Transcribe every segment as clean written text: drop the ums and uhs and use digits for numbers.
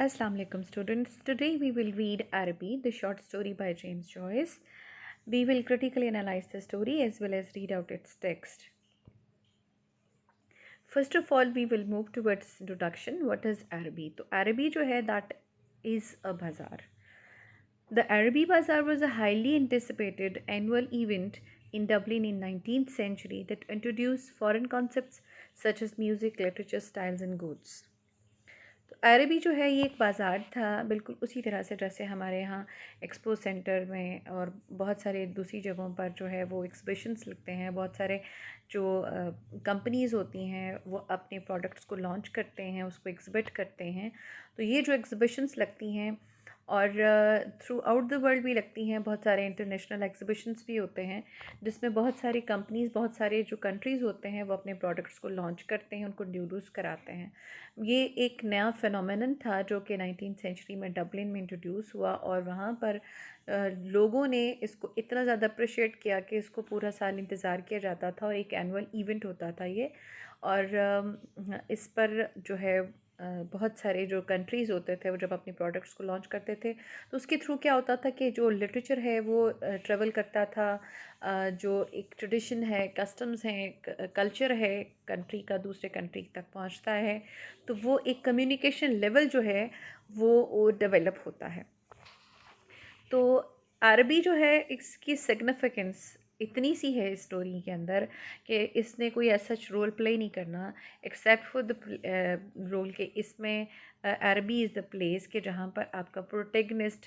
Assalamu alaikum students. Today we will read Arabi, the short story by James Joyce. We will critically analyze the story as well as read out its text. First of all, we will move towards introduction. What is Arabi? तो Arabi जो है that is a bazaar. The Arabi Bazaar was a highly anticipated annual event in Dublin in 19th century that introduced foreign concepts such as music, literature, styles and goods. तो अरबी जो है ये एक बाज़ार था बिल्कुल उसी तरह से जैसे हमारे यहाँ एक्सपो सेंटर में और बहुत सारे दूसरी जगहों पर जो है वो एग्ज़िबिशन्स लगते हैं। बहुत सारे जो कंपनीज़ होती हैं वो अपने प्रोडक्ट्स को लॉन्च करते हैं, उसको एग्ज़िबिट करते हैं। तो ये जो एग्ज़िबिशन्स लगती हैं और थ्रू आउट द वर्ल्ड भी लगती हैं, बहुत सारे इंटरनेशनल एग्ज़िबिशन्स भी होते हैं जिसमें बहुत सारी कंपनीज़, बहुत सारे जो कंट्रीज़ होते हैं वो अपने प्रोडक्ट्स को लॉन्च करते हैं, उनको इंट्रोड्यूस कराते हैं। ये एक नया फ़ेनोमेनन था जो कि 19th सेंचुरी में डबलिन में इंट्रोड्यूस हुआ और वहाँ पर लोगों ने इसको इतना ज़्यादा अप्रिशिएट किया कि इसको पूरा साल इंतज़ार किया जाता था और एक एनुअल इवेंट होता था ये। और इस पर जो है बहुत सारे जो कंट्रीज़ होते थे वो जब अपने प्रोडक्ट्स को लॉन्च करते थे तो उसके थ्रू क्या होता था कि जो लिटरेचर है वो ट्रेवल करता था। जो एक ट्रेडिशन है, कस्टम्स हैं, कल्चर है कंट्री का दूसरे कंट्री तक पहुंचता है। तो वो एक कम्युनिकेशन लेवल जो है वो डेवलप होता है। तो अरबी जो है इसकी सिग्निफिकेंस इतनी सी है इस स्टोरी के अंदर कि इसने कोई ऐसा रोल प्ले नहीं करना एक्सेप्ट फॉर द रोल के इसमें अरबी इज़ द प्लेस के जहाँ पर आपका प्रोटेगनिस्ट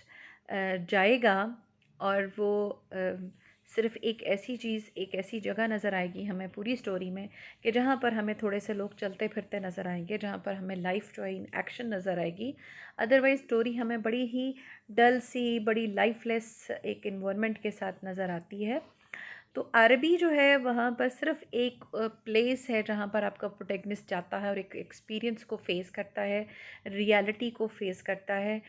जाएगा और वो सिर्फ़ एक ऐसी चीज़, एक ऐसी जगह नज़र आएगी हमें पूरी स्टोरी में कि जहाँ पर हमें थोड़े से लोग चलते फिरते नज़र आएंगे, जहाँ पर हमें लाइफ जो है इन एक्शन नज़र आएगी। अदरवाइज़ स्टोरी हमें बड़ी ही डल सी, बड़ी लाइफलेस एक इन्वायरमेंट के साथ नज़र आती है। तो अरबी जो है वहाँ पर सिर्फ एक प्लेस है जहाँ पर आपका प्रोटैगनिस्ट जाता है और एक एक्सपीरियंस को फेस करता है, रियलिटी को फेस करता है।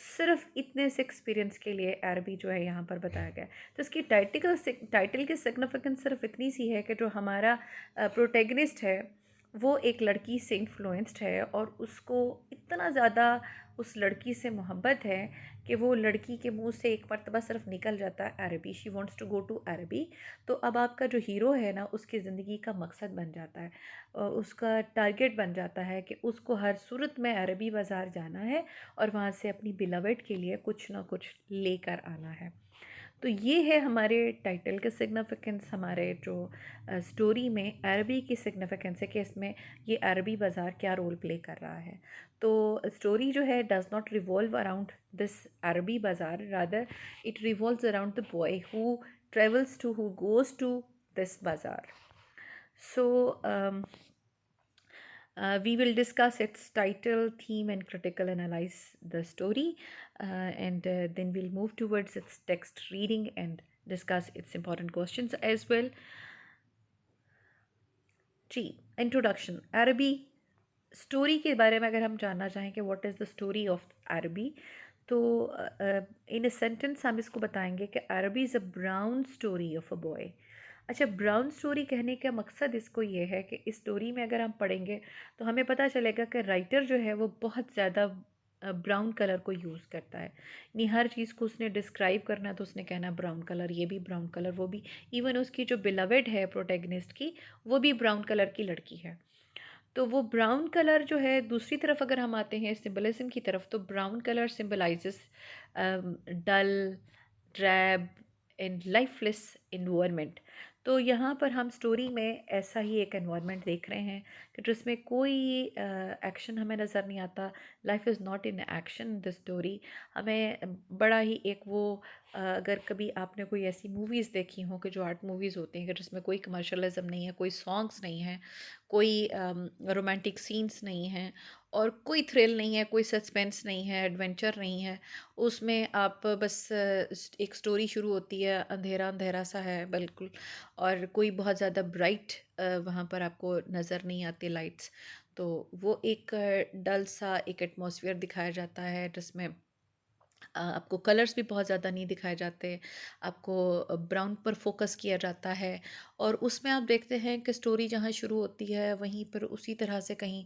सिर्फ इतने से एक्सपीरियंस के लिए अरबी जो है यहाँ पर बताया गया है। तो इसकी टाइटल की सिग्निफिकेंस सिर्फ इतनी सी है कि जो हमारा प्रोटैगनिस्ट है वो एक लड़की से इन्फ्लुएंस्ड है और उसको इतना ज़्यादा उस लड़की से मोहब्बत है कि वो लड़की के मुंह से एक मर्तबा सिर्फ निकल जाता है Araby, she wants to go to Araby. तो अब आपका जो हीरो है ना उसकी ज़िंदगी का मकसद बन जाता है, उसका टारगेट बन जाता है कि उसको हर सूरत में अरबी बाज़ार जाना है और वहाँ से अपनी बिलवेड के लिए कुछ ना कुछ लेकर आना है। तो ये है हमारे टाइटल का सिग्निफिकेंस, हमारे जो स्टोरी में अरबी की सिग्निफिकेंस है कि इसमें ये अरबी बाज़ार क्या रोल प्ले कर रहा है। तो स्टोरी जो है does not revolve around this अरबी बाज़ार, rather it revolves around the boy who travels to, who goes to this bazaar. So we will discuss its title, theme, and critical analyze the story, and then we'll move towards its text reading and discuss its important questions as well. Ji, introduction. अरबी story के बारे में अगर हम जानना चाहें कि what is the story of अरबी, तो इन अ सेंटेंस हम इसको बताएंगे कि अरबी is a brown story of a boy. अच्छा, ब्राउन स्टोरी कहने का मकसद इसको ये है कि इस स्टोरी में अगर हम पढ़ेंगे तो हमें पता चलेगा कि राइटर जो है वो बहुत ज़्यादा ब्राउन कलर को यूज़ करता है। नहीं, हर चीज़ को उसने डिस्क्राइब करना तो उसने कहना ब्राउन कलर, ये भी ब्राउन कलर, वो भी। इवन उसकी जो बिलवेड है प्रोटैगनिस्ट की, वो भी ब्राउन कलर की लड़की है। तो वो ब्राउन कलर जो है, दूसरी तरफ अगर हम आते हैं सिंबलिज्म की तरफ, तो brown colour symbolises dull, drab and lifeless environment. तो यहाँ पर हम स्टोरी में ऐसा ही एक एनवायरनमेंट देख रहे हैं कि जिसमें कोई एक्शन हमें नज़र नहीं आता। Life is not in action the story. हमें बड़ा ही एक वो अगर कभी आपने कोई ऐसी मूवीज़ देखी हो कि जो आर्ट मूवीज़ होती हैं कि जिसमें कोई कमर्शलिज्म नहीं है, कोई सॉन्ग्स नहीं है, कोई रोमांटिक सीन्स नहीं हैं और कोई थ्रिल नहीं है, कोई सस्पेंस नहीं है, एडवेंचर नहीं है। उसमें आप बस एक स्टोरी शुरू होती है, अंधेरा अंधेरा सा है बिल्कुल, और कोई बहुत ज़्यादा ब्राइट वहाँ पर आपको नज़र नहीं आती लाइट्स। तो वो एक डल सा एक एटमॉस्फेयर दिखाया जाता है जिसमें आपको कलर्स भी बहुत ज़्यादा नहीं दिखाए जाते, आपको ब्राउन पर फोकस किया जाता है। और उसमें आप देखते हैं कि स्टोरी जहाँ शुरू होती है वहीं पर उसी तरह से कहीं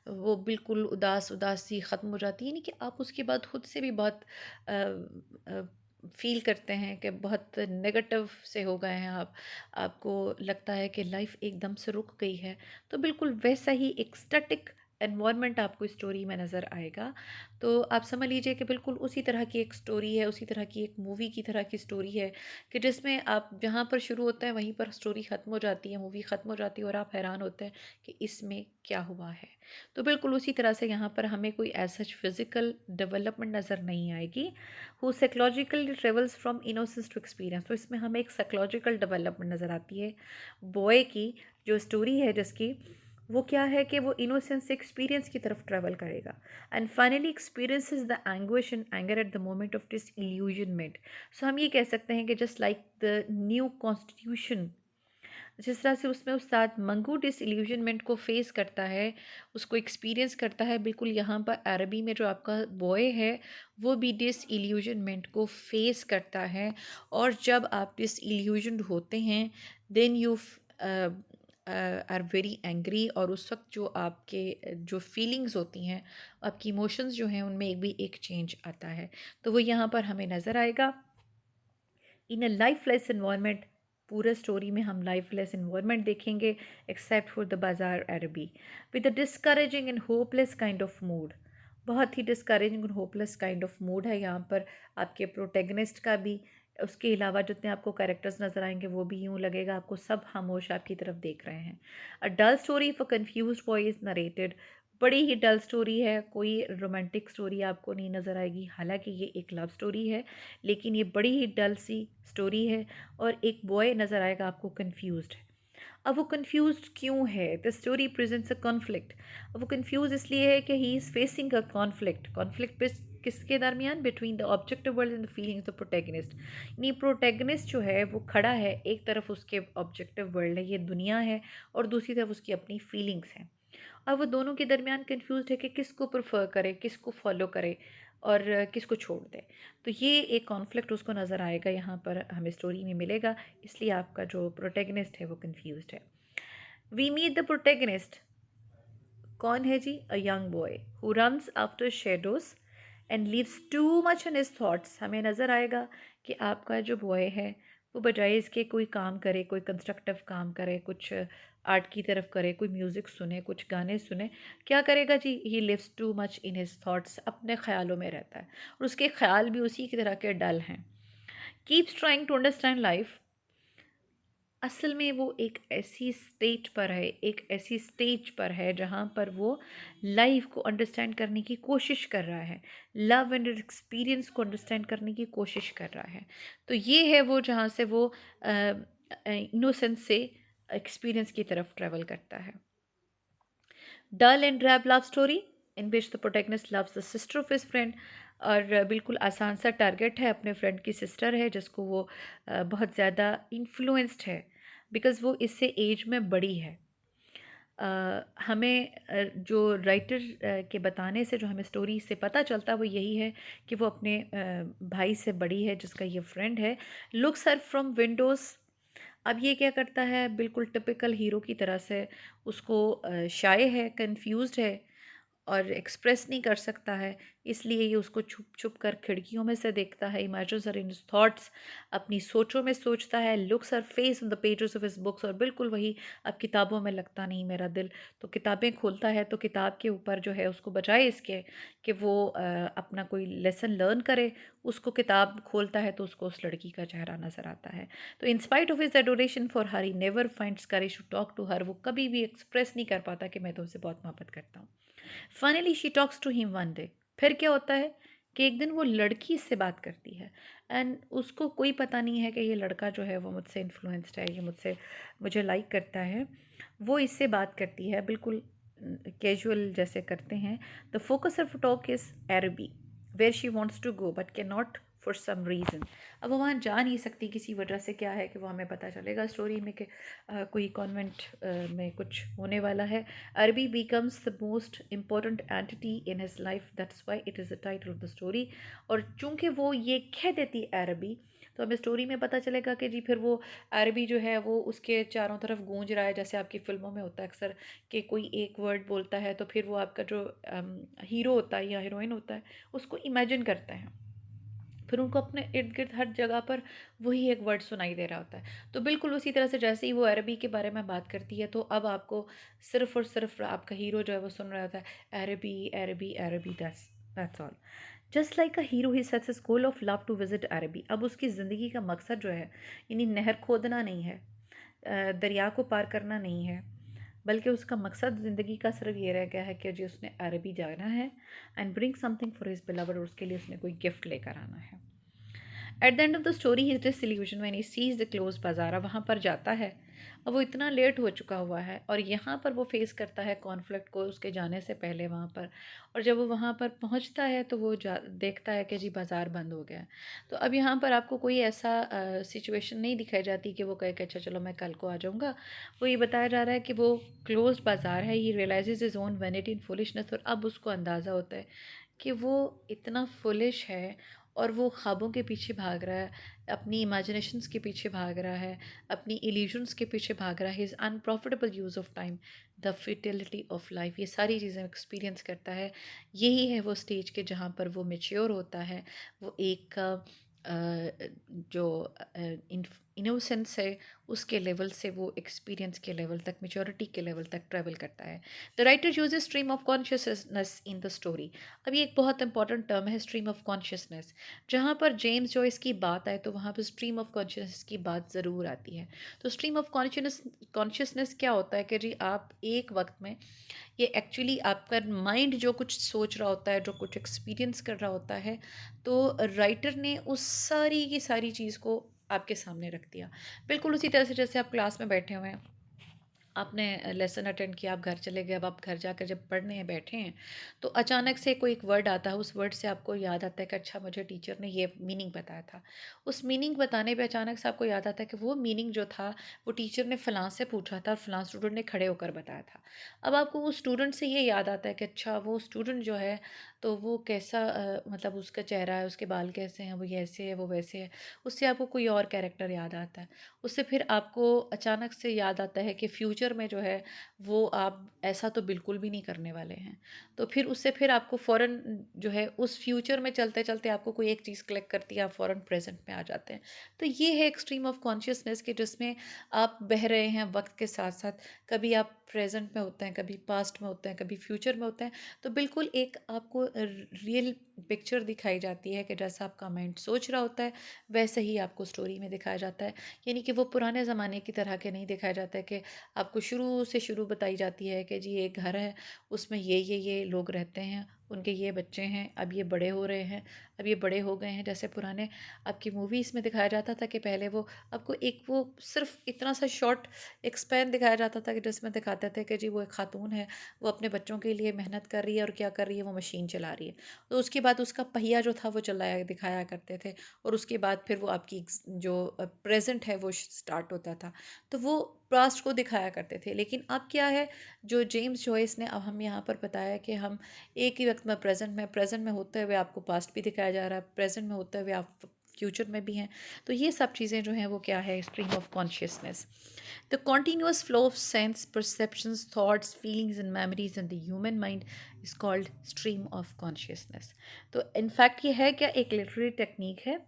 वो बिल्कुल उदास उदास सी ख़त्म हो जाती है, यानी कि आप उसके बाद खुद से भी बहुत फील करते हैं कि बहुत नेगेटिव से हो गए हैं आप, आपको लगता है कि लाइफ एकदम से रुक गई है। तो बिल्कुल वैसा ही एक स्टैटिक एनवायरनमेंट आपको स्टोरी में नज़र आएगा। तो आप समझ लीजिए कि बिल्कुल उसी तरह की एक स्टोरी है, उसी तरह की एक मूवी की तरह की स्टोरी है कि जिसमें आप जहाँ पर शुरू होता है वहीं पर स्टोरी ख़त्म हो जाती है, मूवी ख़त्म हो जाती है और आप हैरान होते हैं कि इसमें क्या हुआ है। तो बिल्कुल उसी तरह से यहाँ पर हमें कोई ऐसा फिज़िकल डेवलपमेंट नज़र नहीं आएगी। Who psychological travels from innocence to experience, तो इसमें हमें एक साइकोलॉजिकल डेवलपमेंट नज़र आती है। बॉय की जो स्टोरी है जिसकी, वो क्या है कि वो इनोसेंस से एक्सपीरियंस की तरफ ट्रैवल करेगा and finally experiences the anguish and anger at the moment of this disillusionment. So हम ये कह सकते हैं कि just like the new constitution, जिस तरह से उसमें उस्ताद मंगू डिस इल्यूजनमेंट को फेस करता है, उसको एक्सपीरियंस करता है, बिल्कुल यहाँ पर अरबी में जो आपका बॉय है वो भी डिस इल्यूजनमेंट को फेस करता है। और जब आप डिस इल्यूजनड होते हैं then you are very angry, और उस वक्त जो आपके जो फीलिंग्स होती हैं, आपकी इमोशंस जो हैं उनमें एक भी एक चेंज आता है। तो वो यहाँ पर हमें नज़र आएगा इन अ लाइफलेस इन्वायरमेंट। पूरा स्टोरी में हम लाइफलेस इन्वायरमेंट देखेंगे एक्सेप्ट फॉर द बाजार अरबी with a discouraging and hopeless kind of mood. बहुत ही डिस्करेजिंग और होपलेस काइंड ऑफ मूड है यहाँ पर आपके प्रोटेगनिस्ट का भी। उसके अलावा जितने आपको कैरेक्टर्स नजर आएंगे वो भी यूँ लगेगा आपको सब खामोश आपकी तरफ देख रहे हैं। A dull story for confuse boy is narrated. बड़ी ही डल स्टोरी है, कोई रोमांटिक स्टोरी आपको नहीं नज़र आएगी, हालांकि ये एक लव स्टोरी है लेकिन ये बड़ी ही डल सी स्टोरी है। और एक बॉय नज़र आएगा आपको कंफ्यूज्ड है। अब वो कंफ्यूज्ड क्यों है? The story presents a conflict. अब वो कंफ्यूज इसलिए है कि he is facing a conflict. Conflict किसके दरमियान? Between the objective world and the feelings of protagonist. यानी प्रोटैगनिस्ट जो है वो खड़ा है, एक तरफ उसके ऑब्जेक्टिव वर्ल्ड है, ये दुनिया है, और दूसरी तरफ उसकी अपनी फीलिंग्स हैं। अब वो दोनों के दरमियान कंफ्यूज है कि किसको प्रेफर करे, किसको फॉलो करे और किसको छोड़ दे। तो ये एक कॉन्फ्लिक्ट उसको नज़र आएगा, यहाँ पर हमें स्टोरी में मिलेगा, इसलिए आपका जो प्रोटेगनिस्ट है वो कंफ्यूज्ड है। We meet the protagonist. कौन है जी? A young boy who runs after shadows and lives too much in his thoughts. हमें नज़र आएगा कि आपका जो बॉय है वो बजाय इसके कोई काम करे, कोई कंस्ट्रक्टिव काम करे, कुछ आर्ट की तरफ करे, कोई म्यूज़िक सुने, कुछ गाने सुने, क्या करेगा जी? He lives too much in his thoughts, अपने ख्यालों में रहता है और उसके ख्याल भी उसी की तरह के डल हैं। Keeps trying to understand life. असल में वो एक ऐसी स्टेज पर है, एक ऐसी स्टेज पर है जहाँ पर वो लाइफ को अंडरस्टैंड करने की कोशिश कर रहा है, लव एंड एक्सपीरियंस को अंडरस्टैंड करने की कोशिश कर रहा है। तो ये है वो जहाँ से वो इनोसेंस से एक्सपीरियंस की तरफ ट्रेवल करता है। Dull and drab love story in which the protagonist loves the sister of his friend. और बिल्कुल आसान सा टारगेट है, अपने फ्रेंड की सिस्टर है जिसको वो बहुत ज़्यादा इन्फ्लुएंस्ड है बिकॉज़ वो इससे एज में बड़ी है। हमें जो राइटर के बताने से जो हमें स्टोरी से पता चलता है वो यही है कि वो अपने भाई से बड़ी है जिसका ये फ्रेंड है। Looks her from Windows. अब ये क्या करता है? बिल्कुल टिपिकल हीरो की तरह से उसको शाय है, कंफ्यूज्ड है और एक्सप्रेस नहीं कर सकता है, इसलिए ये उसको छुप छुप कर खिड़कियों में से देखता है। इमेजिन्स हर इन हिज थॉट्स, अपनी सोचों में सोचता है। Looks her face on the pages of his books, और बिल्कुल वही, अब किताबों में लगता नहीं मेरा दिल, तो किताबें खोलता है तो किताब के ऊपर जो है उसको बजाय इसके कि वो अपना कोई लेसन लर्न करे, उसको किताब खोलता है तो उसको उस लड़की का चेहरा नज़र आता है। तो in spite of his adoration for her he never finds courage to talk to her. वो कभी भी एक्सप्रेस नहीं कर पाता कि मैं तुमसे बहुत मोहब्बत करता हूँ। Finally she talks to him one day. फिर क्या होता है कि एक दिन वो लड़की इससे बात करती है एंड उसको कोई पता नहीं है कि ये लड़का जो है वो मुझसे इन्फ्लुएंस्ड है, ये मुझे लाइक करता है। वो इससे बात करती है बिल्कुल कैजुअल जैसे करते हैं। The focus of talk is Araby where she wants to go but can not for some reason. अब वो वहाँ जा नहीं सकती किसी वजह से, क्या है कि वो हमें पता चलेगा स्टोरी में कि कोई कॉन्वेंट में कुछ होने वाला है। अरबी becomes the most important entity in his life, that's why it is the title of the story. और चूँकि वो ये कह देती अरबी, तो हमें स्टोरी में पता चलेगा कि जी फिर वो अरबी जो है वो उसके चारों तरफ गूंज रहा है, जैसे आपकी फ़िल्मों में होता है अक्सर कि कोई एक वर्ड बोलता है तो फिर वो आपका जो हीरो होता है या हीरोइन होता है उसको इमेजिन करते हैं, फिर उनको अपने इर्द गिर्द हर जगह पर वही एक वर्ड सुनाई दे रहा होता है। तो बिल्कुल उसी तरह से जैसे ही वो अरबी के बारे में बात करती है, तो अब आपको सिर्फ और सिर्फ आपका हीरो जो है वो सुन रहा होता है Araby Araby Araby, that's all. Just like a hero he sets his goal of love to visit Araby. अब उसकी ज़िंदगी का मकसद जो है, यानी नहर खोदना नहीं है, दरिया को पार करना नहीं है, बल्कि उसका मकसद ज़िंदगी का सिर्फ ये रह गया है कि जी उसने अरबी जाना है and bring something for his beloved, और उसके लिए उसने कोई गिफ्ट लेकर आना है। At the end of the story he is डिsillusioned when he sees the close bazaar. वहाँ पर जाता है, अब वो इतना लेट हो चुका हुआ है और यहाँ पर वो फेस करता है कॉन्फ्लिक्ट को उसके जाने से पहले वहाँ पर। और जब वो वहाँ पर पहुँचता है तो वो देखता है कि जी बाज़ार बंद हो गया है। तो अब यहाँ पर आपको कोई ऐसा सिचुएशन नहीं दिखाई जाती कि वो कहे कि अच्छा चलो मैं कल को आ जाऊँगा। वो ये बताया जा रहा है कि वो क्लोज बाज़ार है, he realises his own vanity in foolishness, और अब उसको अंदाज़ा होता है कि वो इतना फुलिश है और वो ख्वाबों के पीछे भाग रहा है, अपनी इमेजिनेशंस के पीछे भाग रहा है, अपनी इल्यूजन्स के पीछे भाग रहा है, his unprofitable use of time, the futility of life, ये सारी चीज़ें एक्सपीरियंस करता है। यही है वो स्टेज के जहाँ पर वो मेच्योर होता है। वो एक जो इनोसेंस है उसके लेवल से वो एक्सपीरियंस के लेवल तक, मेच्योरिटी के लेवल तक ट्रैवल करता है। The writer uses stream of consciousness in the story. अब ये एक बहुत इंपॉर्टेंट टर्म है, स्ट्रीम ऑफ कॉन्शियसनेस। जहाँ पर जेम्स जॉयस की बात आए तो वहाँ पर स्ट्रीम ऑफ कॉन्शियसनेस की बात ज़रूर आती है। तो स्ट्रीम ऑफ कॉन्शियसनेस क्या होता है कि जी आप एक वक्त में, ये एक्चुअली आपका माइंड जो कुछ सोच रहा होता है, जो कुछ एक्सपीरियंस कर रहा होता है, तो राइटर ने उस सारी की सारी चीज़ को आपके सामने रख दिया। बिल्कुल उसी तरह से जैसे आप क्लास में बैठे हुए हैं, आपने लेसन अटेंड किया, आप घर चले गए, अब आप घर जाकर जब पढ़ने हैं बैठे हैं, तो अचानक से कोई एक वर्ड आता है, उस वर्ड से आपको याद आता है कि अच्छा मुझे टीचर ने ये मीनिंग बताया था। उस मीनिंग बताने पे अचानक से आपको याद आता है कि वो मीनिंग जो था वो टीचर ने फ़लाँ से पूछा था और फ़लाँ स्टूडेंट ने खड़े होकर बताया था। अब आपको वो स्टूडेंट से ये याद आता है कि अच्छा वो स्टूडेंट जो है तो वो कैसा मतलब उसका चेहरा है, उसके बाल कैसे हैं, वो ये ऐसे है वो वैसे है। उससे आपको कोई और कैरेक्टर याद आता है। उससे फिर आपको अचानक से याद आता है कि फ्यूचर में जो है वो आप ऐसा तो बिल्कुल भी नहीं करने वाले हैं। तो फिर उससे फिर आपको फ़ौरन जो है उस फ्यूचर में चलते-चलते आपको कोई एक चीज़ क्लिक करती है, आप फ़ौरन प्रेज़ेंट में आ जाते हैं। तो ये है एक स्ट्रीम ऑफ कॉन्शियसनेस कि जिसमें आप बह रहे हैं वक़्त के साथ-साथ। कभी आप प्रेज़ेंट में होते हैं, कभी पास्ट में होते हैं, कभी फ्यूचर में होते हैं। तो बिल्कुल एक आपको रियल पिक्चर दिखाई जाती है कि जैसा आपका माइंड सोच रहा होता है, वैसे ही आपको स्टोरी में दिखाया जाता है। यानी कि वो पुराने ज़माने की तरह के नहीं दिखाया जाता है कि आपको शुरू से शुरू बताई जाती है कि जी एक घर है, उसमें ये लोग रहते हैं, उनके ये बच्चे हैं, अब ये बड़े हो रहे हैं, अब ये बड़े हो गए हैं। जैसे पुराने आपकी मूवीज़ में दिखाया जाता था कि पहले वो आपको एक वो सिर्फ इतना सा शॉर्ट एक स्पैन दिखाया जाता था कि जिसमें दिखाते थे कि जी वो एक खातून है, वो अपने बच्चों के लिए मेहनत कर रही है और क्या कर रही है, वो मशीन चला रही है। तो उसके बाद उसका पहिया जो था वो चलाया दिखाया करते थे, और उसके बाद फिर वो आपकी जो प्रेजेंट है वो स्टार्ट होता था। तो वो पास्ट को दिखाया करते थे। लेकिन अब क्या है, जो जेम्स जॉयस ने अब हम यहाँ पर बताया कि हम एक ही वक्त में प्रेजेंट में होते हुए आपको पास्ट भी दिखाया जा रहा है, प्रेजेंट में होते हुए आप फ्यूचर में भी हैं। तो ये सब चीज़ें जो हैं वो क्या है, stream of consciousness. The continuous flow of sense, perceptions, thoughts, feelings and memories in the human mind is called stream of consciousness. तो इनफैक्ट ये है क्या, एक लिटरेरी टेक्निक है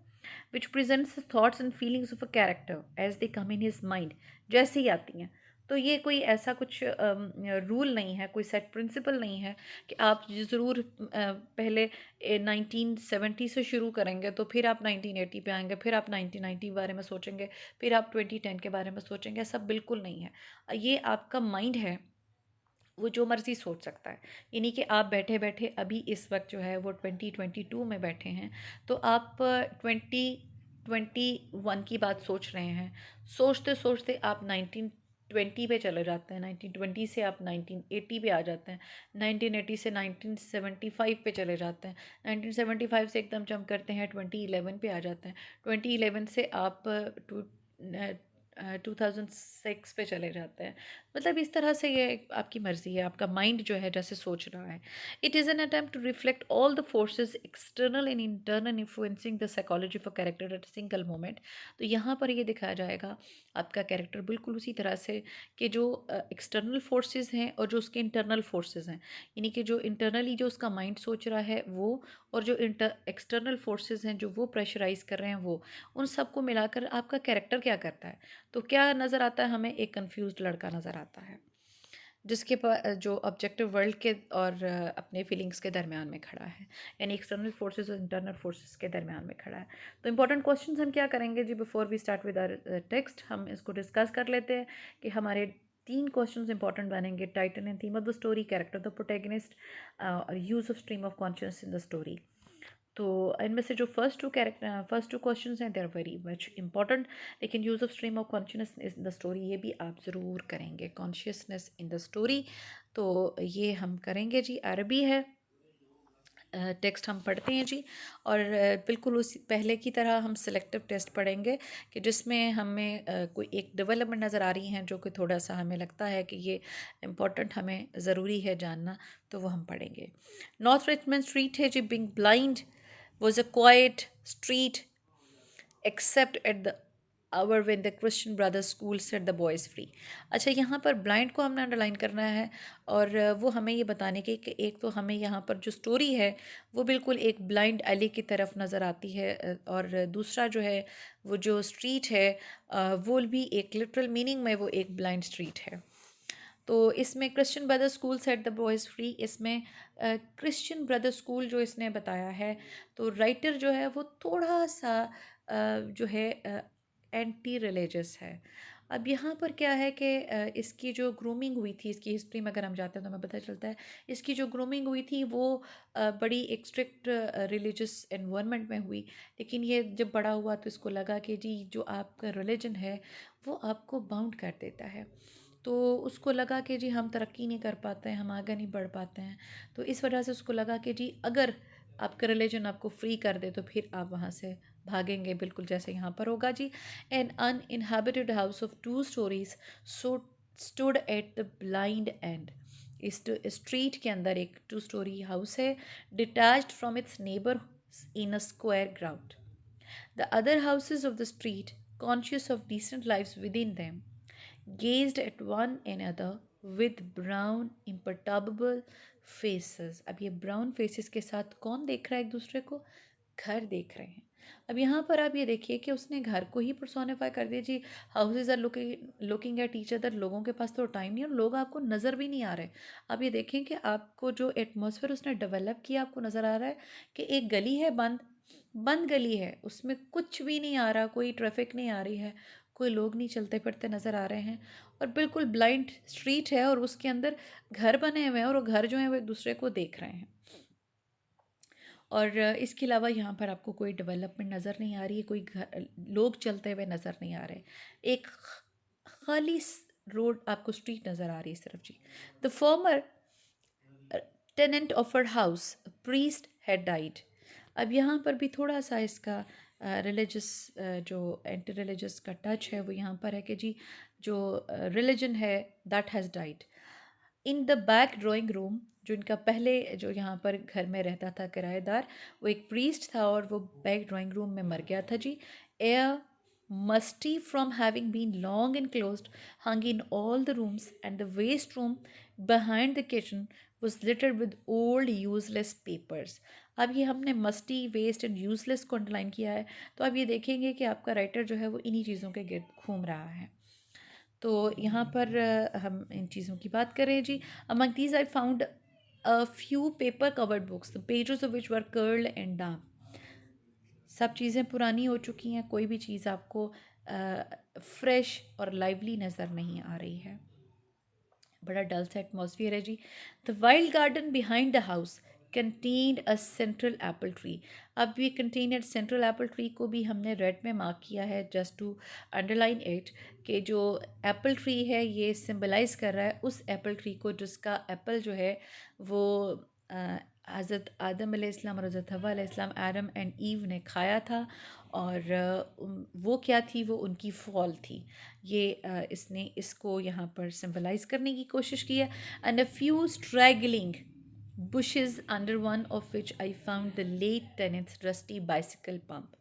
which presents the thoughts and feelings of a character as they come in his mind, जैसे ही आती हैं। तो ये कोई ऐसा कुछ रूल नहीं है, कोई सेट प्रिंसिपल नहीं है कि आप ज़रूर पहले 1970 से शुरू करेंगे तो फिर आप 1980 पे आएंगे, फिर आप 1990 के बारे में सोचेंगे, फिर आप 2010 के बारे में सोचेंगे। ऐसा बिल्कुल नहीं है। ये आपका माइंड है, वो जो मर्ज़ी सोच सकता है। यानी कि आप बैठे बैठे अभी इस वक्त जो है वो 2022 में बैठे हैं, तो आप 2021 की बात सोच रहे हैं, सोचते सोचते आप 19 1920 पे चले जाते हैं, 1920 से आप 1980 पे आ जाते हैं, 1980 से 1975 पे चले जाते हैं, 1975 से एकदम जंप करते हैं 2011 पे आ जाते हैं, 2011 से आप 2006 पे चले जाते हैं। मतलब इस तरह से ये आपकी मर्ज़ी है, आपका माइंड जो है जैसे सोच रहा है। It is an attempt to reflect all the forces external and internal influencing the psychology of a character at a single moment. तो यहाँ पर ये दिखाया जाएगा आपका कैरेक्टर बिल्कुल उसी तरह से कि जो एक्सटर्नल फोर्सेस हैं और जो उसके इंटरनल फोर्सेस हैं, यानी कि जो इंटरनली जो उसका माइंड सोच रहा है वो, और जो एक्सटर्नल फोर्सेस हैं जो वो प्रेशराइज कर रहे हैं वो, उन सबको मिलाकर आपका कैरेक्टर क्या करता है। तो क्या नज़र आता है हमें? एक कंफ्यूज्ड लड़का नज़र आता है जिसके पास जो ऑब्जेक्टिव वर्ल्ड के और अपने फीलिंग्स के दरमियान में खड़ा है, यानी एक्सटर्नल फोर्सेस और इंटरनल फोर्सेस के दरमियान में खड़ा है। तो इंपॉर्टेंट क्वेश्चंस हम क्या करेंगे जी, before we start with our text हम इसको डिस्कस कर लेते हैं कि हमारे 3 क्वेश्चंस इंपॉर्टेंट बनेंगे। Title and theme of the story, character the protagonist, use of stream of conscious in the story. तो इनमें से जो फर्स्ट टू क्वेश्चंस हैं they are very much important, लेकिन use of stream of consciousness in the story ये भी आप ज़रूर करेंगे। कॉन्शियसनेस इन द स्टोरी तो ये हम करेंगे जी। अरबी है, टेक्स्ट हम पढ़ते हैं जी, और बिल्कुल उसी पहले की तरह हम सिलेक्टिव टेस्ट पढ़ेंगे कि जिसमें हमें कोई एक डेवलपमेंट नज़र आ रही हैं जो कि थोड़ा सा हमें लगता है कि ये इम्पोर्टेंट हमें ज़रूरी है जानना, तो वो हम पढ़ेंगे। नॉर्थ रिचमंड स्ट्रीट है जी, being blind was a quiet street except at the hour when the Christian Brothers school set the boys free। अच्छा, यहाँ पर ब्लाइंड को हमने अंडरलाइन करना है, और वो हमें ये बताने की कि एक तो हमें यहाँ पर जो स्टोरी है वो बिल्कुल एक ब्लाइंड एली की तरफ नज़र आती है, और दूसरा जो है वो जो स्ट्रीट है वो भी एक लिटरल मीनिंग में वो एक ब्लाइंड स्ट्रीट है। तो इसमें Christian brother school set the boys free, इसमें क्रिश्चियन ब्रदर स्कूल जो इसने बताया है, तो राइटर जो है वो थोड़ा सा जो है एंटी रिलीजियस है। अब यहाँ पर क्या है कि इसकी जो ग्रूमिंग हुई थी, इसकी हिस्ट्री में अगर हम जाते हैं तो हमें पता चलता है इसकी जो ग्रूमिंग हुई थी वो बड़ी एक स्ट्रिक्ट रिलीजियस एनवायरनमेंट में हुई। लेकिन ये जब बड़ा हुआ तो इसको लगा कि जी जो आपका रिलीजन है वो आपको बाउंड कर देता है, तो उसको लगा कि जी हम तरक्की नहीं कर पाते हैं, हम आगे नहीं बढ़ पाते हैं। तो इस वजह से उसको लगा कि जी अगर आपका रिलीजन आपको फ्री कर दे तो फिर आप वहाँ से भागेंगे, बिल्कुल जैसे यहाँ पर होगा जी। An uninhabited house of two storeys so stood at the blind end. इस स्ट्रीट के अंदर एक 2 स्टोरी हाउस है, detached from its neighbour in a square ground. The other houses of the street, conscious of decent lives within them, gazed at one another with brown imperturbable faces। अब ये brown faces के साथ कौन देख रहा है एक दूसरे को? घर देख रहे हैं। अब यहाँ पर आप ये देखिए कि उसने घर को ही पर्सोनिफाई कर दिया जी। Houses are looking at each other, लोगों के पास तो टाइम नहीं और लोग आपको नज़र भी नहीं आ रहे। आप ये देखें कि आपको जो एटमॉस्फेयर उसने डेवलप किया आपको नज़र आ रहा है कि एक गली है बंद, बंद गली है, उसमें कुछ भी नहीं आ रहा, कोई ट्रैफिक नहीं आ रही है, कोई लोग नहीं चलते फिरते नज़र आ रहे हैं, और बिल्कुल ब्लाइंड स्ट्रीट है और उसके अंदर घर बने हुए हैं और वो घर जो हैं वो एक दूसरे को देख रहे हैं। और इसके अलावा यहाँ पर आपको कोई डेवलपमेंट नज़र नहीं आ रही है, कोई घर लोग चलते हुए नज़र नहीं आ रहे, एक खाली रोड आपको स्ट्रीट नज़र आ रही है सिर्फ जी। The former tenant of her house priest had died. अब यहाँ पर भी थोड़ा सा इसका रिलीजियस जो एंटी रिलीजियस का टच है वो यहाँ पर है कि जी जो रिलीजन है that has died. In the back drawing room, जो इनका पहले जो यहाँ पर घर में रहता था किराएदार, वो एक प्रीस्ट था और वो बैक ड्राइंग रूम में मर गया था जी। Air musty from having been long enclosed hung in all the rooms, and the waste room behind the kitchen was littered with old useless papers। अब ये हमने मस्टी, वेस्ट एंड यूजलेस को underline किया है, तो अब ये देखेंगे कि आपका राइटर जो है वो इन्हीं चीज़ों के गिर्द घूम रहा है। तो यहाँ पर हम इन चीज़ों की बात करें जी। Among these I found a few paper covered books the pages of which were curled and damp। सब चीज़ें पुरानी हो चुकी हैं, कोई भी चीज़ आपको फ्रेश और लाइवली नज़र नहीं आ रही है, बड़ा डल सा एटमॉस्फेयर है जी। The wild garden behind the house contained a central apple tree. अब ये contained central apple tree को भी हमने रेड में मार्क किया है जस्ट टू अंडरलाइन इट कि जो एप्पल ट्री है ये सिंबलाइज कर रहा है उस एप्पल ट्री को जिसका एप्पल जो है वो हज़रत आदम अलैहिस्सलाम और हज़रत हव्वा अलैहिस्सलाम एडम एंड ईव ने खाया था और वो क्या थी, वो उनकी फॉल थी। ये इसने इसको यहाँ पर सिंबलाइज करने की कोशिश की है। And a few struggling bushes under one of which I found the late tenant's rusty bicycle pump.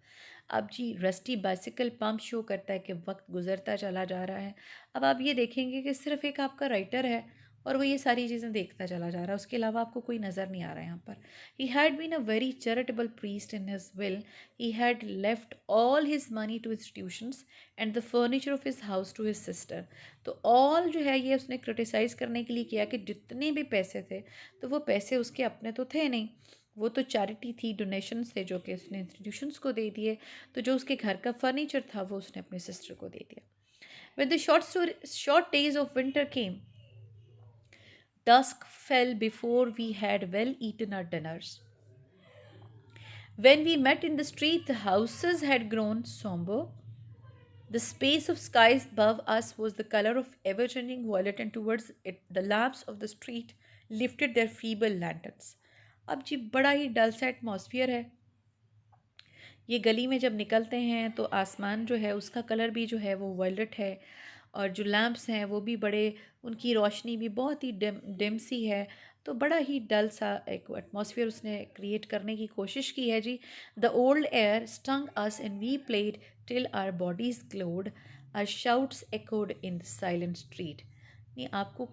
अब जी रस्टी बाइसिकल पंप शो करता है कि वक्त गुजरता चला जा रहा है। अब आप ये देखेंगे कि सिर्फ एक आपका राइटर है और वो ये सारी चीज़ें देखता चला जा रहा है, उसके अलावा आपको कोई नज़र नहीं आ रहा है यहाँ पर। He had been a very charitable priest in his will. He had left all his money to institutions and the furniture of his house to his sister. तो ऑल जो है ये उसने क्रिटिसाइज़ करने के लिए किया कि जितने भी पैसे थे तो वो पैसे उसके अपने तो थे नहीं, वो तो चैरिटी थी, डोनेशंस थे जो कि उसने इंस्टीट्यूशंस को दे दिए। तो जो उसके घर का फर्नीचर था वो उसने अपने सिस्टर को दे दिया। When the short days of winter came, dusk fell before we had well eaten our dinners. When we met in the street, the houses had grown somber. The space of skies above us was the color of ever changing violet, and towards it, the lamps of the street lifted their feeble lanterns. अब जी बड़ा ही डल सा atmosphere है। ये गली में जब निकलते हैं तो आसमान जो है उसका कलर भी जो है वो वायलेट है और जो लैंप्स हैं वो भी बड़े, उनकी रोशनी भी बहुत ही डिम सी है। तो बड़ा ही डल सा एक एटमॉस्फेयर उसने क्रिएट करने की कोशिश की है जी। The old air stung us and we played till our bodies glowed, our shouts echoed in the silent street. नहीं, आपको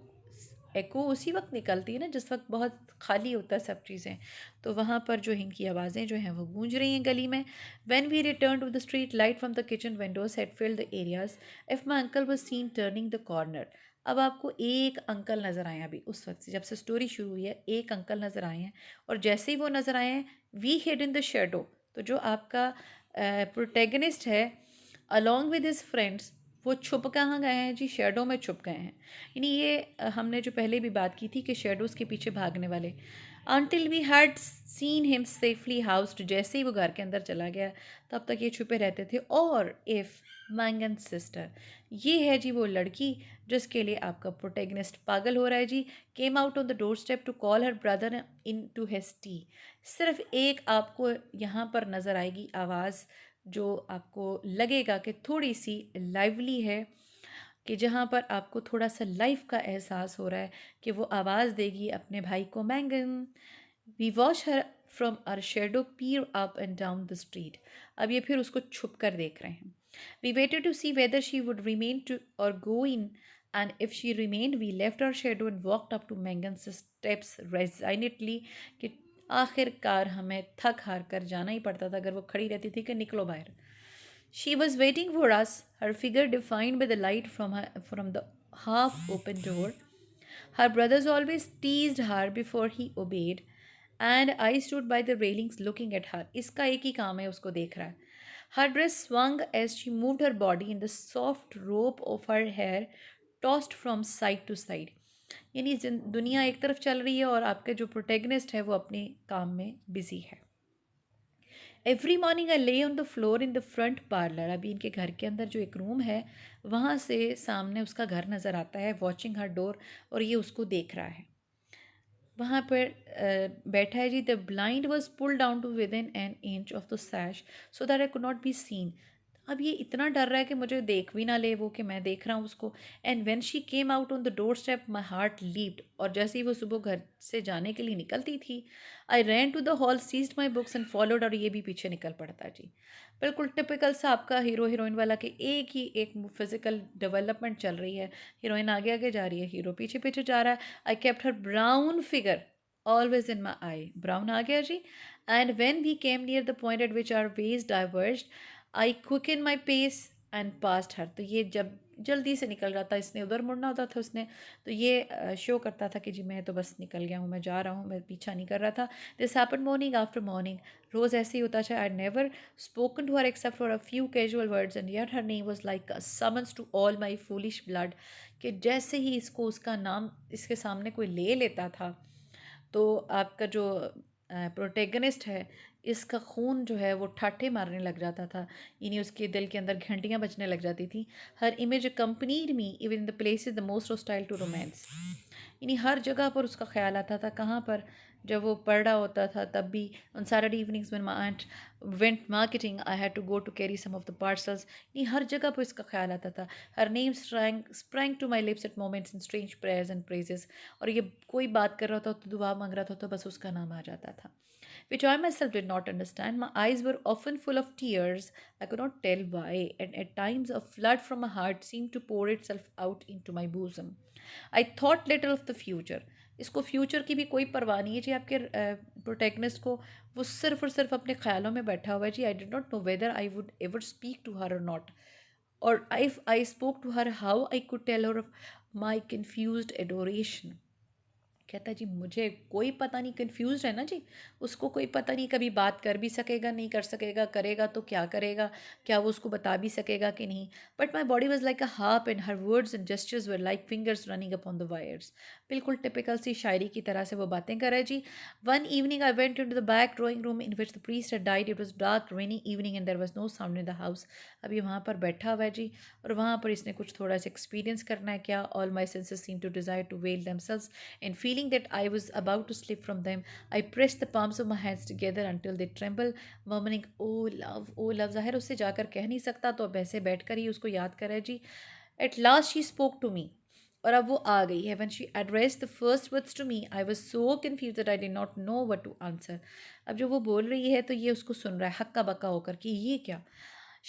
एको उसी वक्त निकलती है ना जिस वक्त बहुत खाली होता है सब चीज़ें, तो वहाँ पर जो इनकी आवाज़ें जो हैं वो गूंज रही हैं गली में। When we return to the street, light from the kitchen windows had filled the areas if my uncle was seen turning the corner. अब आपको एक अंकल नज़र आए हैं, अभी उस वक्त से जब से स्टोरी शुरू हुई है एक अंकल नज़र आए हैं और जैसे ही वो नज़र आए हैं we hid in the shadow. तो जो आपका प्रोटेगनिस्ट है अलॉन्ग विद हिज फ्रेंड्स वो छुप कहाँ गए हैं जी, शेडो में छुप गए हैं। यानी ये हमने जो पहले भी बात की थी कि शेडोज़ के पीछे भागने वाले। Until we had seen him safely housed, जैसे ही वो घर के अंदर चला गया तब तक ये छुपे रहते थे। और इफ़ मैंगन सिस्टर, ये है जी वो लड़की जिसके लिए आपका प्रोटेगनिस्ट पागल हो रहा है जी। Came out on the doorstep to call her brother in to his tea. सिर्फ एक आपको यहाँ पर नज़र आएगी आवाज़ जो आपको लगेगा कि थोड़ी सी लाइवली है, कि जहाँ पर आपको थोड़ा सा लाइफ का एहसास हो रहा है कि वो आवाज़ देगी अपने भाई को, Mangan. We watch her from our shadow peer up and down the street. अब ये फिर उसको छुप कर देख रहे हैं। We waited to see whether she would remain to or go in, and if she remained we left our shadow and walked up to Mangan steps resignedly. कि आखिरकार हमें थक हार कर जाना ही पड़ता था अगर वो खड़ी रहती थी कि निकलो बाहर। She was waiting for us, her figure defined by the light from the half-open door. Her brothers always teased her before he obeyed, and I stood by the railings looking at her. इसका एक ही काम है, उसको देख रहा है। Her dress swung as she moved her body, and the soft rope of her hair tossed from side to side. यानी दुनिया एक तरफ चल रही है और आपके जो प्रोटेगनिस्ट है वो अपने काम में बिजी है। एवरी मॉर्निंग आई ले on the floor in the front parlour. अभी इनके घर के अंदर जो एक रूम है वहाँ से सामने उसका घर नज़र आता है, वॉचिंग हर डोर, और ये उसको देख रहा है। वहाँ पर बैठा है जी। The blind was pull down to within an inch of the sash so that I could not be seen. अब ये इतना डर रहा है कि मुझे देख भी ना ले वो, कि मैं देख रहा हूँ उसको। And when she came out on the door step my heart leaped. और जैसे ही वो सुबह घर से जाने के लिए निकलती थी, I ran to the hall, seized my books and followed. और ये भी पीछे निकल पड़ता जी। बिल्कुल टिपिकल सा आपका हीरो हीरोइन वाला, कि एक ही एक फिजिकल डेवलपमेंट चल रही है। हीरोइन आगे आगे जा रही है, हीरो पीछे पीछे जा रहा है। I kept her brown figure always in my eye. Brown आ गया जी। And when we came near the point at which our ways diverged, I quickened my pace and passed her. तो ये जब जल्दी से निकल रहा था, इसने उधर मुड़ना होता था उसने, तो ये शो करता था कि जी मैं तो बस निकल गया हूँ, मैं जा रहा हूँ, मैं पीछा नहीं कर रहा था। This happened morning after morning. रोज़ ऐसे ही होता था। I never spoken to her except for a few casual words and yet her name was like a summons to all my foolish blood. कि जैसे ही इसको उसका नाम इसके सामने कोई ले लेता था तो आपका जो प्रोटेगनिस्ट है, इसका खून जो है वो ठाठे मारने लग जाता था, यानी उसके दिल के अंदर घंटियाँ बजने लग जाती थी। Her image accompanied me even in the places the most hostile to romance, यानी हर जगह पर उसका ख्याल आता था। कहाँ पर? जब वो पढ़ रहा होता था तब भी। On Saturday evenings when my aunt went marketing I had to go to carry some of the parcels, यानी हर जगह पर इसका ख्याल आता था। Her name sprang to my lips at moments in strange prayers and praises, और ये कोई बात कर रहा था तो दुआ मांग रहा था तो बस उसका नाम आ जाता था, which I myself did not understand. My eyes were often full of tears. I could not tell why, and at times a flood from my heart seemed to pour itself out into my bosom. I thought little of the future. इसको future की भी कोई परवाह नहीं है जी आपके protagonist को। वो सिर्फ और सिर्फ अपने ख्यालों में बैठा हुआ है जी। I did not know whether I would ever speak to her or not, और I spoke to her how I could tell her of my confused adoration. कहता है जी मुझे कोई पता नहीं, कंफ्यूज है ना जी, उसको कोई पता नहीं, कभी बात कर भी सकेगा नहीं कर सकेगा, करेगा तो क्या करेगा, क्या वो उसको बता भी सकेगा कि नहीं। But my body was like a harp and her words and gestures were like fingers running upon the wires. बिल्कुल टिपिकल सी शायरी की तरह से वो बातें कर रहा है जी। One evening I went into the back drawing room in which the priest had died. It was dark rainy evening and there was no sound in the house. अभी वहाँ पर बैठा हुआ है जी, और वहाँ पर इसने कुछ थोड़ा सा एक्सपीरियंस करना है। क्या? All my senses seem to desire to veil themselves, and feeling that I was about to slip from them, I pressed the palms of my hands together until they trembled, murmuring, "Oh love, oh love." ज़ाहिर उससे जाकर कह नहीं सकता तो अब ऐसे बैठ कर ही उसको याद करे जी। At last she spoke to me, और अब वो आ गई है। When she addressed the first words to me, I was so confused that I did not know what to answer. अब जो वो बोल रही है तो ये उसको सुन रहा है हक्का बक्का होकर कि ये क्या।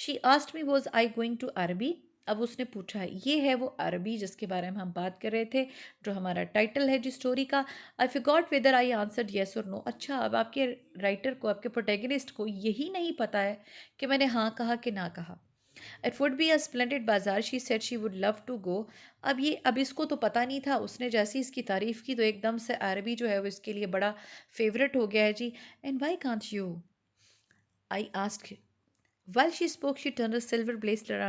She asked me was I going to अरबी। अब उसने पूछा है, ये है वो अरबी जिसके बारे में हम बात कर रहे थे, जो हमारा टाइटल है जी स्टोरी का। आई फिगॉट वेदर आई आंसर्ड येस और नो। अच्छा, अब आपके राइटर को, आपके प्रोटेगनिस्ट को यही नहीं पता है कि मैंने हाँ कहा कि ना कहा। It would be a splendid bazaar, she said she would love to go. अब इसको तो पता नहीं था, उसने जैसी इसकी तारीफ़ की तो एकदम से अरबी जो है वो इसके लिए बड़ा फेवरेट हो गया है जी। And why can't you, I asked. While she spoke, she turned a silver bracelet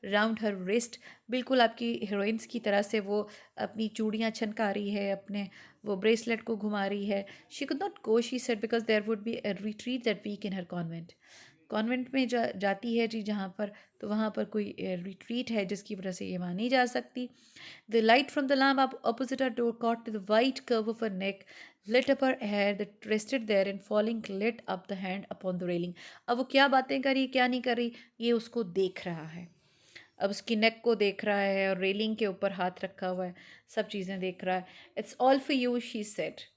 around her wrist. बिल्कुल आपकी हीरोइंस की तरह से वो अपनी चूड़ियाँ छनका रही है, अपने वो ब्रेसलेट को घुमा रही है। She could not go, she said, because there would be a retreat that week in her convent. Convent में जाती है जी जहाँ पर, तो वहाँ पर कोई रिट्रीट है जिसकी वजह से ये वहाँ नहीं जा सकती। The light from the lamp opposite her door caught the white curve of her neck, lit up her hair that rested there, and falling lit up the hand upon the railing. अब वो क्या बातें कर रही क्या नहीं कर रही ये उसको देख रहा है। अब उसकी नेक को देख रहा है और रेलिंग के ऊपर हाथ रखा हुआ है, सब चीज़ें देख रहा है। It's all for you she said,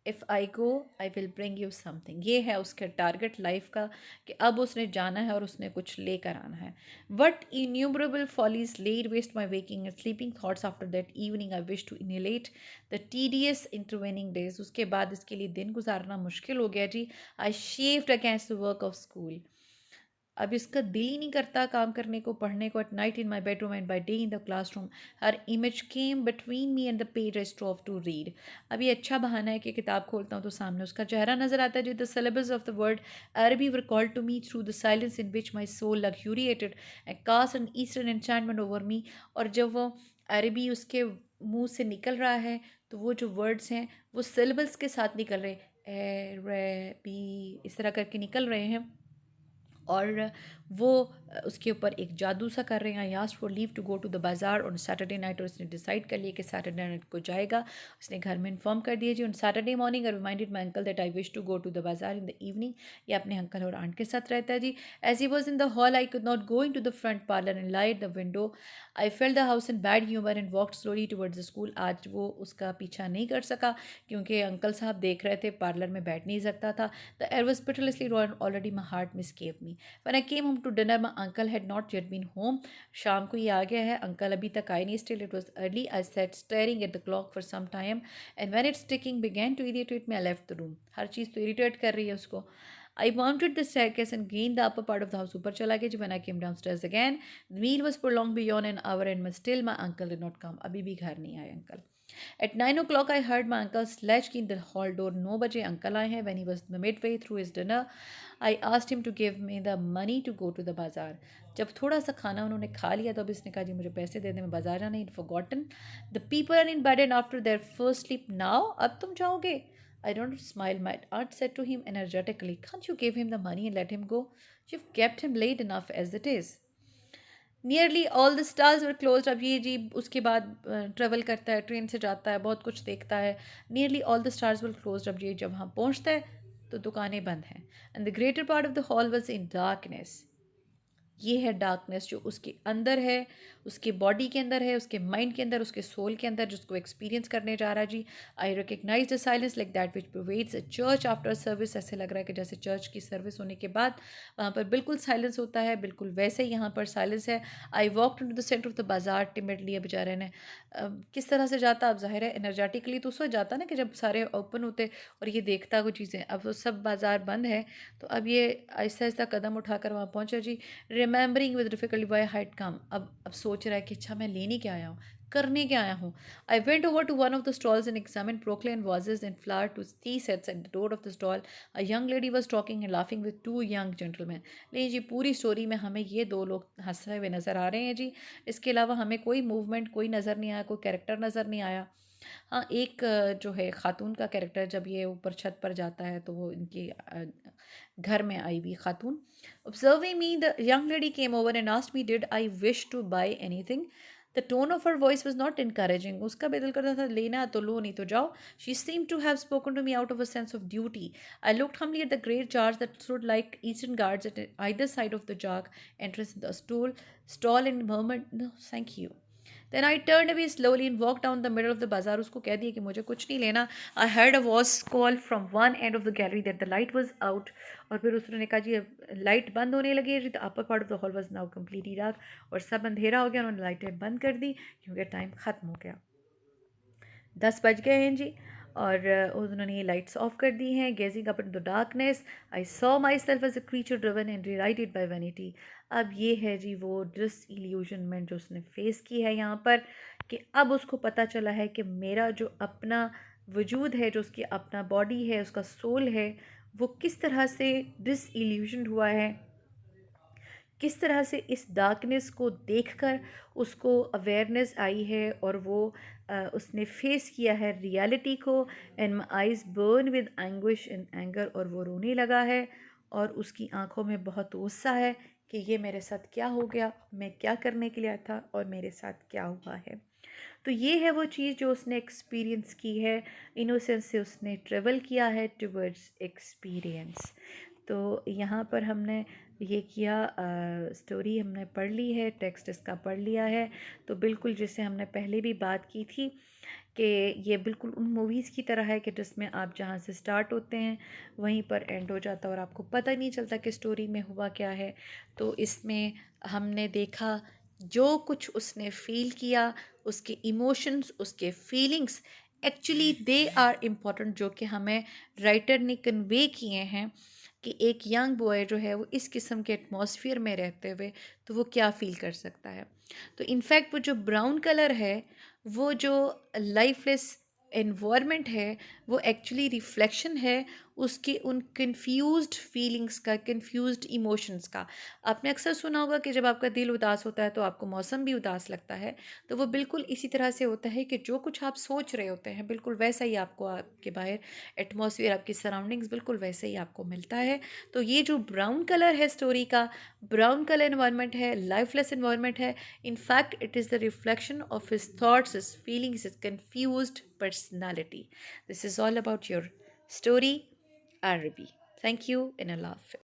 if I go I will bring you something. ये है उसके टारगेट लाइफ का कि अब उसने जाना है और उसने कुछ लेकर आना है। What innumerable follies laid waste my waking and sleeping thoughts after that evening I wish to annihilate the tedious intervening days. उसके बाद इसके लिए दिन गुजारना मुश्किल हो गया जी। I chafed against the work of school. अब इसका दिल ही नहीं करता काम करने को, पढ़ने को। At night in my bedroom and by day in the classroom her image came between me and the page I strove to read. अब ये अच्छा बहाना है कि किताब खोलता हूँ तो सामने उसका चेहरा नजर आता है जी। The syllables of the word Araby were called to me through the silence in which my soul luxuriated and cast an eastern enchantment over me. और जब वो अरबी उसके मुंह से निकल रहा है तो वो जो वर्ड्स हैं वो syllables के साथ निकल रहे, ए रे बी, इस तरह करके निकल रहे हैं, और वो उसके ऊपर एक जादू सा कर रहे हैं। I asked for leave to go to the bazaar on Saturday night, और उसने डिसाइड कर लिया कि सैटरडे नाइट को जाएगा। उसने घर में इन्फॉर्म कर दिया जी। On Saturday morning I reminded my uncle that I wish to go to the bazaar in the evening. ये अपने अंकल और आंट के साथ रहता है जी। As he was in the hall I could not go in to the front parlour and light the window. I felt the house in bad humour and walked slowly towards the school. आज वो उसका पीछा नहीं कर सका क्योंकि uncle साहब देख रहे थे, पार्लर में बैठ नहीं सकता था। The air was pitilessly raw, already my heart misgave me. When I came home to dinner, my uncle had not yet been home. शाम को ही आ गया है, अंकल अभी तक आए नहीं। Still it was early. I sat staring at the clock for some time, and when its ticking began to irritate me, I left the room. हर चीज़ तो irritate कर रही है उसको। I mounted the staircase and gained the upper part of the house. ऊपर चला गया जी। When I came downstairs again, the meal was prolonged beyond an hour, and still my uncle did not come. अभी भी घर नहीं आए uncle. At 9 o'clock, I heard my uncle's latchkey in the hall door. 9 बजे uncle आए हैं। When he was midway through his dinner, I asked him to give me the money to go to the bazaar. जब थोड़ा सा खाना उन्होंने खा लिया तो अब इसने कहा जी मुझे पैसे दे दे, मैं बाजार जाना है। Forgotten. The people are in bed and after their first sleep now. अब तुम जाओगे? I don't smile. My aunt said to him energetically, "Can't you give him the money and let him go? You've kept him late enough as it is." Nearly all the stalls were closed. अब ये जी उसके बाद travel करता है, train से जाता है, बहुत कुछ देखता है। Nearly all the stalls were closed. अब ये जब वहाँ पहुँचता है तो दुकानें बंद हैं। And the greater part of the hall was in darkness. ये है डार्कनेस जो उसके अंदर है, उसके बॉडी के अंदर है, उसके माइंड के अंदर, उसके सोल के अंदर, जिसको एक्सपीरियंस करने जा रहा है जी। I recognise the silence like that which pervades a church after service. ऐसे लग रहा है कि जैसे चर्च की सर्विस होने के बाद वहाँ पर बिल्कुल साइलेंस होता है, बिल्कुल वैसे ही यहाँ पर साइलेंस है। I walk to the centre of the bazaar timidly. बेचारे ने किस तरह से जाता, अब जाहिर है एनर्जेटिकली तो उस वक्त जाता ना कि जब सारे ओपन होते और ये देखता वो चीज़ें। अब वो सब बाजार बंद है तो अब ये आहिस्ता आहिस्ता कदम उठाकर वहाँ पहुँचा जी। Remembering with difficulty why I'd come. अब सोच रहा है कि अच्छा मैं लेने क्या आया हूँ, करने क्या आया हूँ। I went over to one of the stalls and examine porcelain vases and flower two tea sets at the door of the stall. A young lady was talking and laughing with two young gentleman. लेकिन जी पूरी story में हमें ये दो लोग हंसते हुए नज़र आ रहे हैं जी। इसके अलावा हमें कोई मूवमेंट कोई नज़र नहीं आया, कोई कैरेक्टर नज़र नहीं आया। हाँ, एक जो है खातून का कैरेक्टर जब ये ऊपर छत पर जाता है तो वो इनकी घर में आई हुई खातून। Observing me the young lady came over and asked me did I wish to buy anything. The tone of her voice was not encouraging. उसका भी दिल करता था लेना तो लो, नहीं तो जाओ। She seem to have spoken to me out of a sense of duty. I looked humbly at the great jars that stood like eastern guards at either side of the jug entrance in the stall and murmured, "No, thank you." Then I turned away slowly and walked down the middle of the bazaar. उसको कह दिया कि मुझे कुछ नहीं लेना। I heard a voice call from one end of the gallery that the light was out. और फिर उसने कहा जी अब लाइट बंद होने लगी है जी। तो upper part of the hall was now completely dark और सब अंधेरा हो गया। उन्होंने लाइटें बंद कर दी क्योंकि टाइम ख़त्म हो गया। 10 बज गए हैं जी। और उन्होंने ये लाइट्स ऑफ कर दी हैं। Gazing up in the darkness I saw myself as a creature driven and derided by vanity. अब ये है जी वो डिस इल्यूजनमेंट जो उसने फेस की है यहाँ पर, कि अब उसको पता चला है कि मेरा जो अपना वजूद है, जो उसकी अपना बॉडी है, उसका सोल है, वो किस तरह से डिस इल्यूजन हुआ है, किस तरह से इस डार्कनेस को देखकर उसको अवेयरनेस आई है और वो उसने फेस किया है रियलिटी को। And my eyes burn with anguish and anger. और वो रोने लगा है और उसकी आंखों में बहुत गुस्सा है कि ये मेरे साथ क्या हो गया, मैं क्या करने के लिए आया था और मेरे साथ क्या हुआ है। तो ये है वो चीज़ जो उसने एक्सपीरियंस की है। इनोसेंस से उसने ट्रेवल किया है टुवर्ड्स एक्सपीरियंस। तो यहाँ पर हमने ये किया, स्टोरी हमने पढ़ ली है, टेक्स्ट इसका पढ़ लिया है। तो बिल्कुल जैसे हमने पहले भी बात की थी कि ये बिल्कुल उन मूवीज़ की तरह है कि जिसमें आप जहाँ से स्टार्ट होते हैं वहीं पर एंड हो जाता है और आपको पता ही नहीं चलता कि स्टोरी में हुआ क्या है। तो इसमें हमने देखा जो कुछ उसने फ़ील किया, उसके इमोशंस, उसके feelings, actually they are important, जो कि हमें राइटर ने कन्वे किए हैं कि एक यंग बॉय जो है वो इस किस्म के एटमॉस्फेयर में रहते हुए तो वो क्या फ़ील कर सकता है। तो इनफैक्ट वो जो ब्राउन कलर है, वो जो लाइफलेस एनवायरनमेंट है, वो एक्चुअली रिफ्लेक्शन है उसके उन कंफ्यूज्ड फीलिंग्स का, कंफ्यूज्ड इमोशंस का। आपने अक्सर सुना होगा कि जब आपका दिल उदास होता है तो आपको मौसम भी उदास लगता है। तो वो बिल्कुल इसी तरह से होता है कि जो कुछ आप सोच रहे होते हैं बिल्कुल वैसा ही आपको आपके बाहर एटमॉस्फेयर, आपकी सराउंडिंग्स बिल्कुल वैसे ही आपको मिलता है। तो ये जो ब्राउन कलर है स्टोरी का, ब्राउन कलर इन्वायरमेंट है, लाइफलेस इन्वायरमेंट है। In fact, it is the reflection of his thoughts, his feelings, his confused personality. This is all about your story, Arabi. Thank you, and Allah Hafiz.